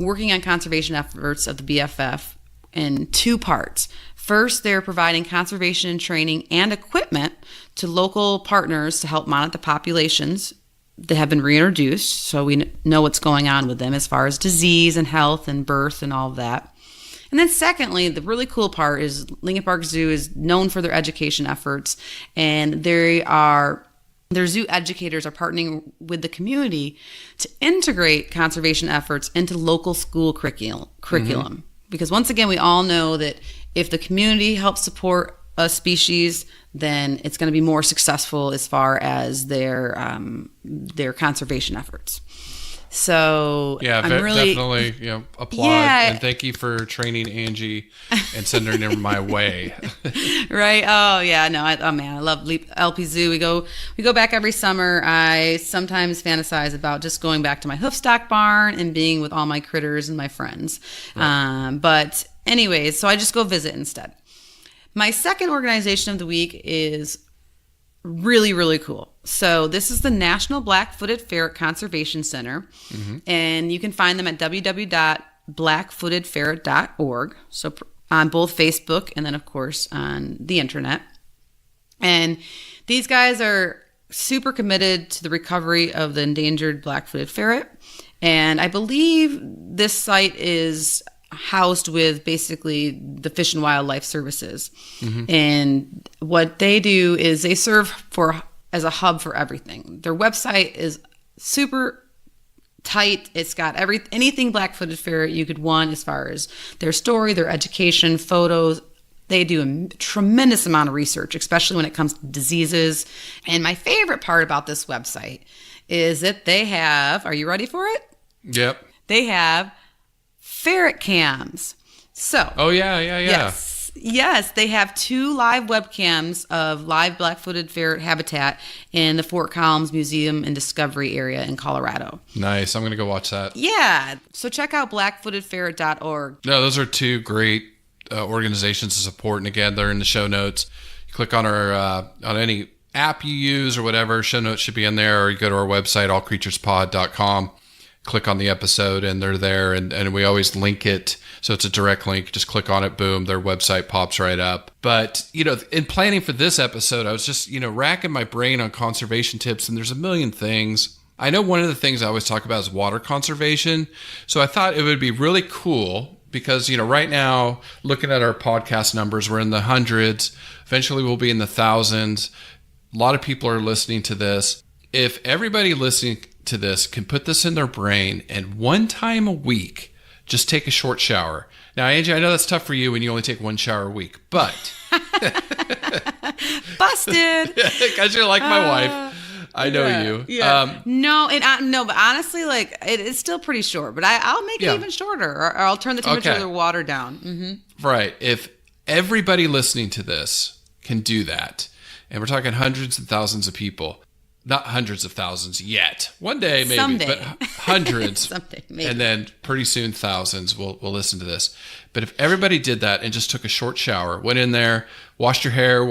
working on conservation efforts of the BFF in 2 parts. First, they're providing conservation training and equipment to local partners to help monitor the populations that have been reintroduced, so we know what's going on with them as far as disease and health and birth and all of that. And then secondly, the really cool part is Lincoln Park Zoo is known for their education efforts, and their zoo educators are partnering with the community to integrate conservation efforts into local school curriculum. Because once again, we all know that if the community helps support a species, then it's going to be more successful as far as their conservation efforts. So I'm really definitely applaud and thank you for training Angie and sending her my way. Right? Oh yeah, no, I love LP Zoo. We go back every summer. I sometimes fantasize about just going back to my hoofstock barn and being with all my critters and my friends. Right. But anyways, so I just go visit instead. My second organization of the week is really, really cool. So this is the National Black Footed Ferret Conservation Center, and you can find them at www.blackfootedferret.org. So on both Facebook and then, of course, on the internet. And these guys are super committed to the recovery of the endangered black-footed ferret. And I believe this site is housed with basically the Fish and Wildlife Services. And what they do is they serve as a hub for everything. Their website is super tight. It's got anything black-footed ferret you could want as far as their story, their education, photos. They do a tremendous amount of research, especially when it comes to diseases. And my favorite part about this website is that they have, are you ready for it? Yep. They have ferret cams. So. Oh, yeah. Yes, they have 2 live webcams of live black-footed ferret habitat in the Fort Collins Museum and Discovery area in Colorado. Nice. I'm going to go watch that. Yeah. So check out blackfootedferret.org. No, those are 2 great organizations to support. And again, they're in the show notes. You click on our on any app you use or whatever, show notes should be in there, or you go to our website, allcreaturespod.com. Click on the episode and they're there, and we always link it, so it's a direct link. Just click on it, boom, their website pops right up. But in planning for this episode, I was just racking my brain on conservation tips, and there's a million things. I know one of the things I always talk about is water conservation, so I thought it would be really cool because right now, looking at our podcast numbers, we're in the hundreds. Eventually we'll be in the thousands. A lot of people are listening to this. If everybody listening to this can put this in their brain and one time a week just take a short shower. Now, Angie, I know that's tough for you when you only take 1 shower a week, but busted, because you're like my wife. I know you. Yeah. But honestly, like it's still pretty short. But I'll make it even shorter, or I'll turn the temperature of the water down. Right. If everybody listening to this can do that, and we're talking hundreds of thousands of people. Not hundreds of thousands yet. One day, maybe, someday. But hundreds. Someday, maybe. And then pretty soon, thousands will listen to this. But if everybody did that and just took a short shower, went in there, washed your hair,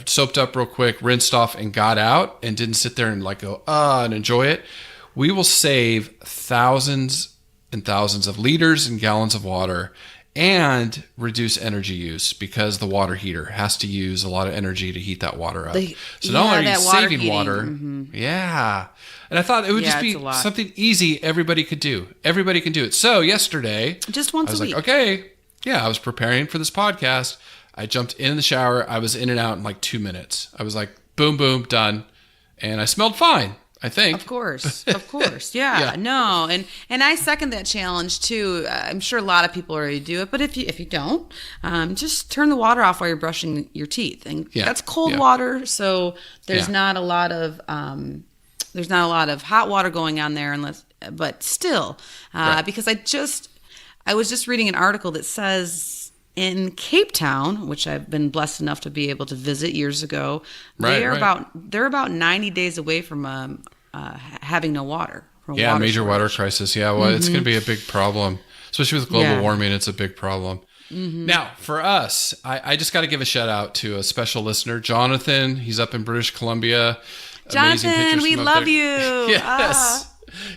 soaped up real quick, rinsed off, and got out, and didn't sit there and go, and enjoy it, we will save thousands and thousands of liters and gallons of water and reduce energy use because the water heater has to use a lot of energy to heat that water up. So not only are you saving water, and I thought it would just be something easy everybody could do. Everybody can do it. So yesterday, just once I was a week. like, okay, I was preparing for this podcast. I jumped in the shower. I was in and out in like 2 minutes. I was like, boom, boom, done. And I smelled fine, I think. Of course. Yeah. No. And I second that challenge too. I'm sure a lot of people already do it, but if you don't, just turn the water off while you're brushing your teeth. And that's cold water, so there's not a lot of hot water going on there but still, because I was just reading an article that says in Cape Town, which I've been blessed enough to be able to visit years ago, they're about 90 days away from having no water. Major water crisis. Yeah, well, it's going to be a big problem, especially with global warming. It's a big problem. Now, for us, I just got to give a shout out to a special listener, Jonathan. He's up in British Columbia. Jonathan, we love you. Yes.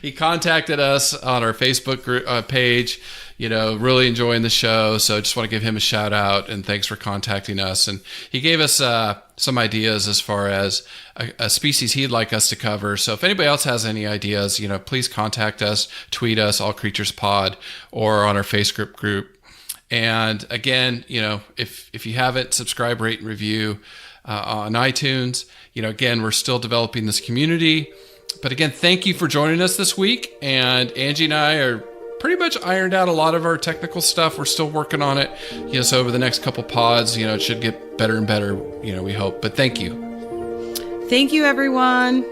He contacted us on our Facebook page, really enjoying the show. So I just want to give him a shout out and thanks for contacting us. And he gave us some ideas as far as a species he'd like us to cover. So if anybody else has any ideas, please contact us, tweet us, All Creatures Pod, or on our Facebook group. And again, if you haven't, subscribe, rate, and review on iTunes. Again, we're still developing this community. But again, thank you for joining us this week. And Angie and I are pretty much ironed out a lot of our technical stuff. We're still working on it. So over the next couple pods, it should get better and better, we hope. But thank you. Thank you, everyone.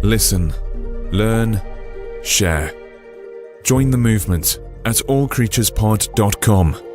Listen, learn, share. Join the movement at allcreaturespod.com.